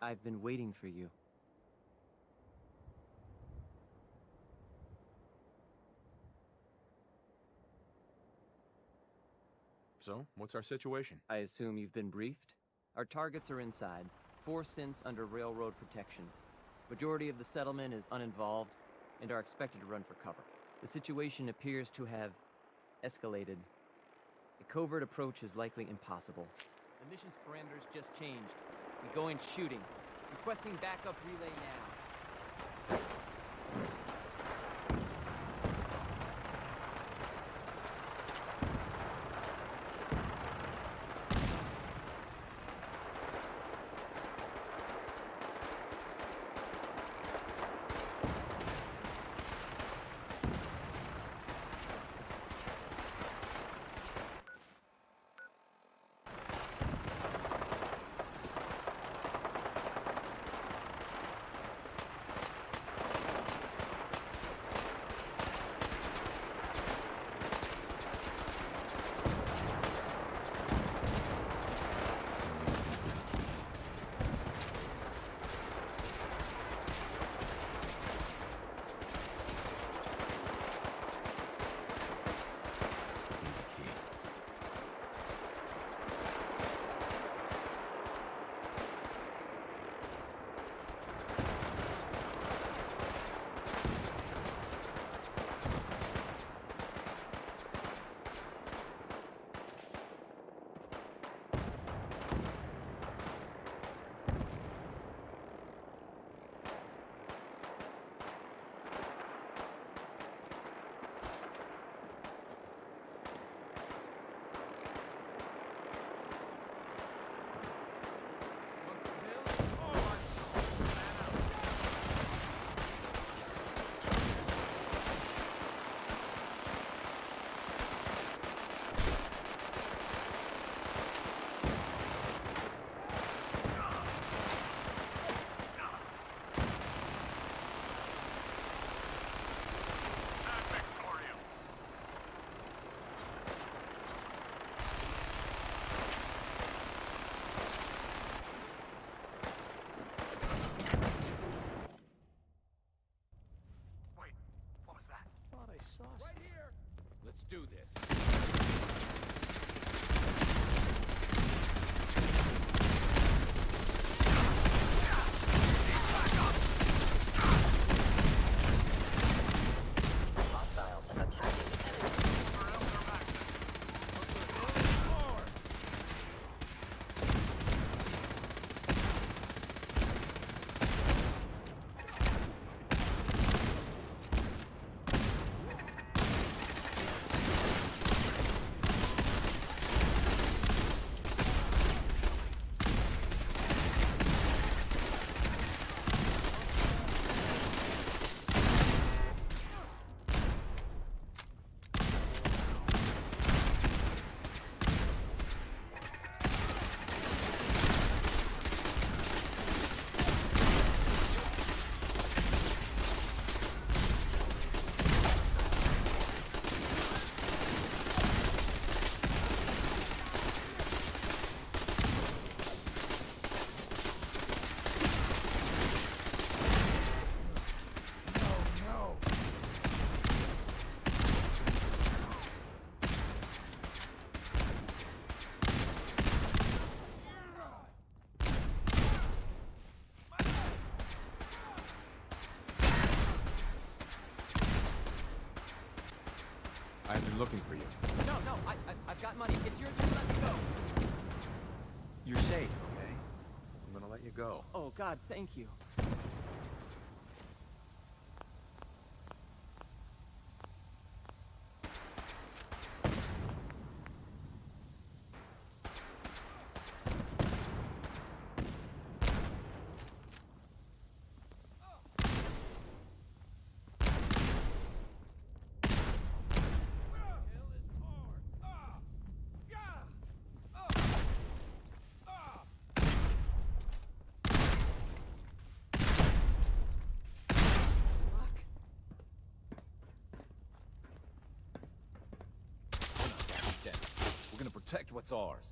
I've been waiting for you. So, what's our situation? I assume you've been briefed? Our targets are inside. 4 synths under railroad protection. Majority of the settlement is uninvolved and are expected to run for cover. The situation appears to have escalated. A covert approach is likely impossible. The mission's parameters just changed. We go in shooting. Requesting backup relay now. Let's do this. Hostiles attacking enemy. I've been looking for you. No, I've got money. It's yours to let me go. You're safe, okay? I'm gonna let you go. Oh, God, thank you. We're gonna protect what's ours.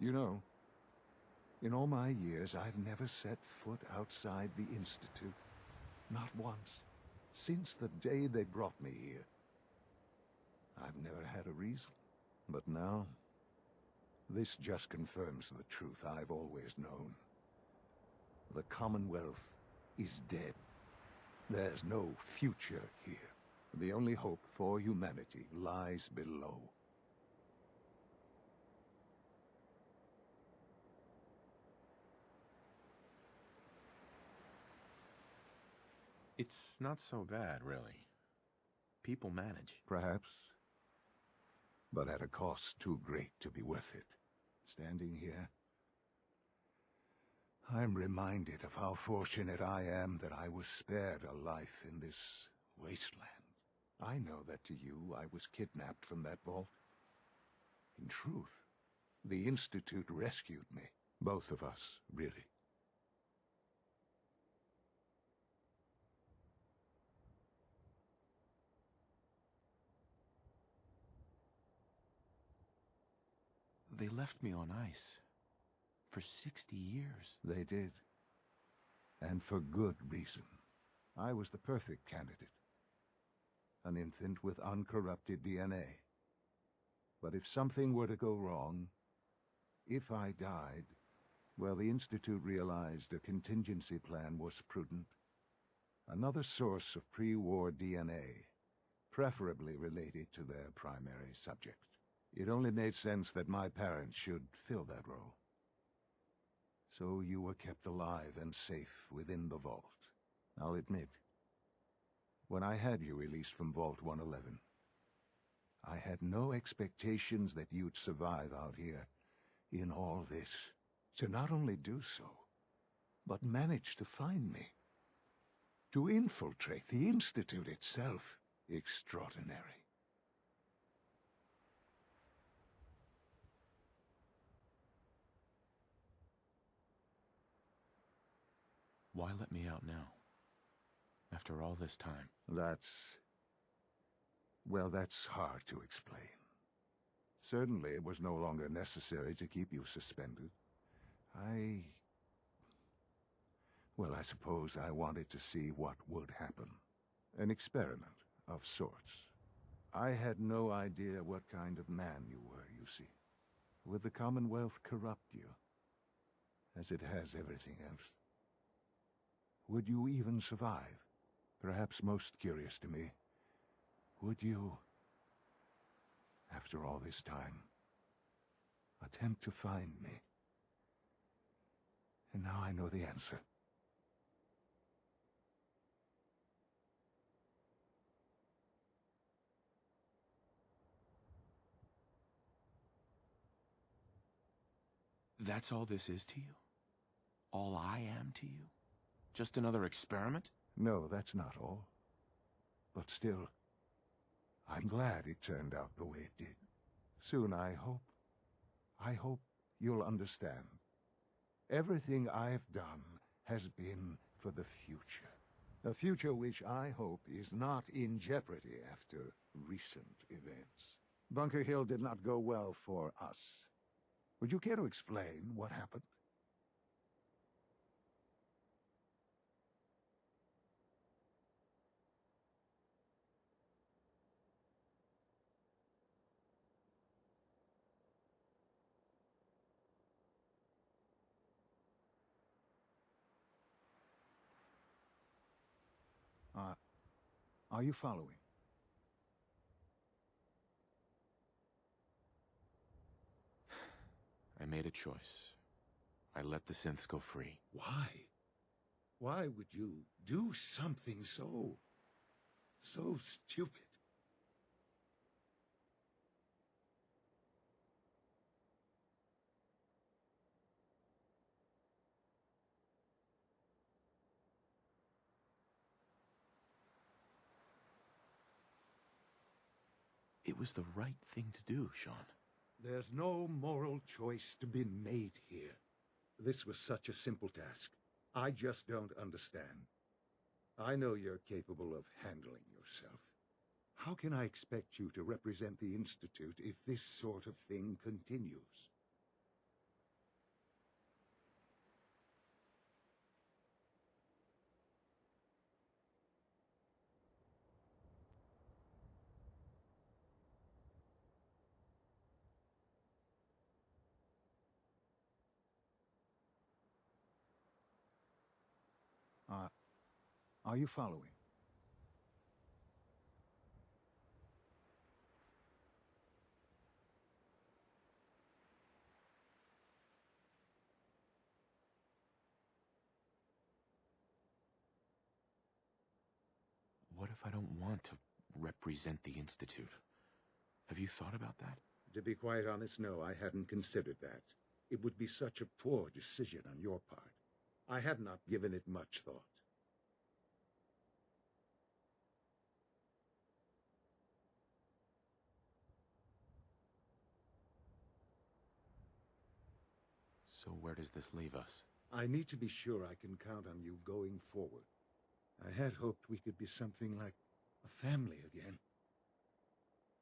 You know, in all my years, I've never set foot outside the Institute. Not once. Since the day they brought me here. I've never had a reason. But now, this just confirms the truth I've always known. The Commonwealth is dead. There's no future here. The only hope for humanity lies below. It's not so bad, really. People manage. Perhaps. But at a cost too great to be worth it. Standing here, I'm reminded of how fortunate I am that I was spared a life in this wasteland. I know that to you, I was kidnapped from that vault. In truth, the Institute rescued me. Both of us, really. They left me on ice. For 60 years. They did. And for good reason. I was the perfect candidate. An infant with uncorrupted DNA. But if something were to go wrong, if I died, well, the Institute realized a contingency plan was prudent. Another source of pre-war DNA, preferably related to their primary subject. It only made sense that my parents should fill that role. So you were kept alive and safe within the vault. I'll admit, when I had you released from Vault 111, I had no expectations that you'd survive out here in all this. To not only do so, but manage to find me. To infiltrate the Institute itself. Extraordinary. Why let me out now? After all this time. Well, that's hard to explain. Certainly it was no longer necessary to keep you suspended. Well, I suppose I wanted to see what would happen. An experiment of sorts. I had no idea what kind of man you were, you see. Would the Commonwealth corrupt you? As it has everything else? Would you even survive? Perhaps most curious to me, would you, after all this time, attempt to find me? And now I know the answer. That's all this is to you? All I am to you? Just another experiment? No, that's not all. But still, I'm glad it turned out the way it did. Soon, I hope you'll understand. Everything I've done has been for the future. A future which I hope is not in jeopardy after recent events. Bunker Hill did not go well for us. Would you care to explain what happened? Are you following? I made a choice. I let the synths go free. Why? Why would you do something so stupid? It was the right thing to do, Sean. There's no moral choice to be made here. This was such a simple task. I just don't understand. I know you're capable of handling yourself. How can I expect you to represent the Institute if this sort of thing continues? Are you following? What if I don't want to represent the Institute? Have you thought about that? To be quite honest, no, I hadn't considered that. It would be such a poor decision on your part. I had not given it much thought. So where does this leave us? I need to be sure I can count on you going forward. I had hoped we could be something like a family again.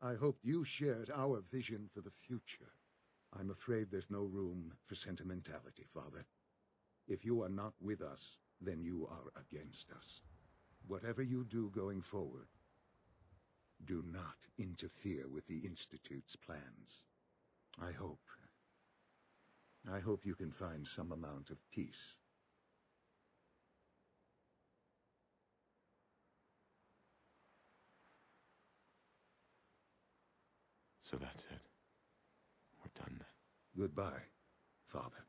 I hoped you shared our vision for the future. I'm afraid there's no room for sentimentality, Father. If you are not with us, then you are against us. Whatever you do going forward, do not interfere with the Institute's plans. I hope you can find some amount of peace. So that's it. We're done then. Goodbye, Father.